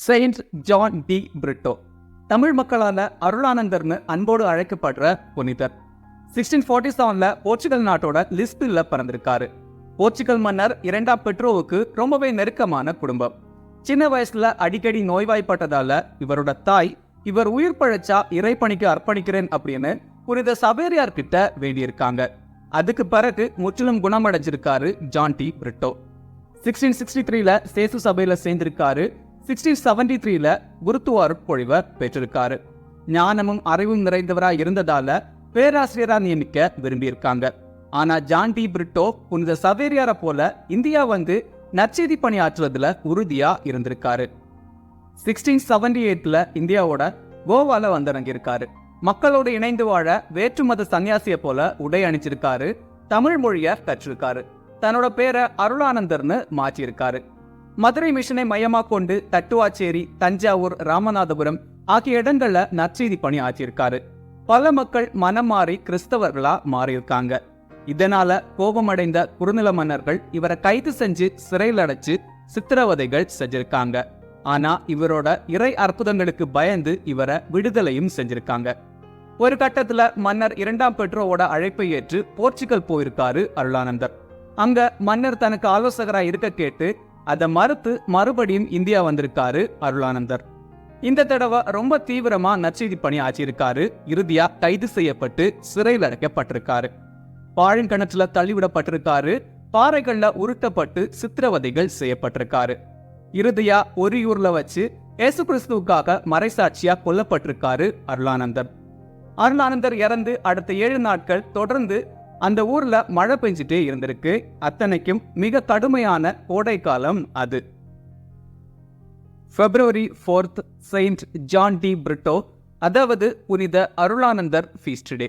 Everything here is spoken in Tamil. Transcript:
Saint John de Britto Tamil மக்களால அருளானந்தர்னு அன்போடு அழைக்கப்படுற புனிதர் 1647 போர்ச்சுகல் நாட்டோட லிஸ்பில்ல பிறந்திருக்காரு. போர்ச்சுகல் மன்னர் இரண்டாம் பெட்ரோவுக்கு ரொம்பவே நெருக்கமான குடும்பம். சின்ன வயசுல அடிக்கடி நோய்வாய்ப்பட்டதால இவரோட தாய் இவர் உயிர் பழைச்சா இறைப்பணிக்கு அர்ப்பணிக்கிறேன் அப்படின்னு புனித சவேரியார் கிட்ட வேண்டியிருக்காங்க. அதுக்கு பிறகு முற்றிலும் குணமடைஞ்சிருக்காரு ஜான் டி பிரிட்டோ. 1663 சேசு சபையில சேர்ந்திருக்காரு. 1673 குருத்துவ பொழிவை பெற்றிருக்காரு. ஞானமும் அறிவும் நிறைந்தவரா இருந்ததால பேராசிரியரா நியமிக்க விரும்பியிருக்காங்க. ஆனா ஜான் டி பிரிட்டோ புனித சவேரியாரை போல இந்தியா வந்து நற்செய்தி பணி ஆற்றுவதுல உறுதியா இருந்திருக்காரு. 1678 இந்தியாவோட கோவால வந்திறங்கியிருக்காரு. மக்களோடு இணைந்து வாழ வேற்று மத சன்னியாசிய போல உடை அணிஞ்சிருக்காரு. தமிழ் மொழிய கற்றிருக்காரு. தன்னோட பேரை அருளானந்தர்னு மாற்றியிருக்காரு. மதுரை மிஷனை மையமா கொண்டு தட்டுவாச்சேரி, தஞ்சாவூர், ராமநாதபுரம் ஆகிய இடங்கள்ல நற்செய்தி பணி ஆற்றியிருக்காரு. பல மக்கள் மனம் மாறி கிறிஸ்தவர்களா மாறியிருக்காங்க. இதனால கோபமடைந்த குறுநில மன்னர்கள் இவரை கைது செஞ்சு சிறையில் அடைச்சு சித்திரவதைகள் செஞ்சிருக்காங்க. ஆனா இவரோட இறை அற்புதங்களுக்கு பயந்து இவரை விடுதலையும் செஞ்சிருக்காங்க. ஒரு கட்டத்துல மன்னர் இரண்டாம் பெட்ரோவோட அழைப்பை ஏற்று போர்ச்சுகல் போயிருக்காரு அருளானந்தர். அங்க மன்னர் தனக்கு ஆலோசகராக இருக்க கேட்டு அதை மறுத்து மறுபடியும் இந்தியா வந்திருக்காரு அருளானந்தர். இந்த தடவை ரொம்ப தீவிரமா நற்செய்தி பணி ஆற்றியிருக்காரு. இறுதியா கைது செய்யப்பட்டு சிறையில் அடைக்கப்பட்டிருக்காரு. பாழங்கிணற்றுல தள்ளிவிடப்பட்டிருக்காரு. பாறைகள்ல உருட்டப்பட்டு சித்திரவதைகள் செய்யப்பட்டிருக்காரு. இறுதியா ஒரியூர்ல வச்சு இயேசு கிறிஸ்துவுக்காக மறைசாட்சியா கொல்லப்பட்டிருக்காரு அருளானந்தர். அருளானந்தர் இறந்து அடுத்த 7 நாட்கள் தொடர்ந்து அந்த ஊர்ல மழை பெஞ்சிட்டே இருந்திருக்கு. அத்தனைக்கும் மிக கடுமையான கோடை காலம் அது. February 4th saint John de Britto, அதாவது புனித அருளானந்தர் ஃபீஸ்ட் டே.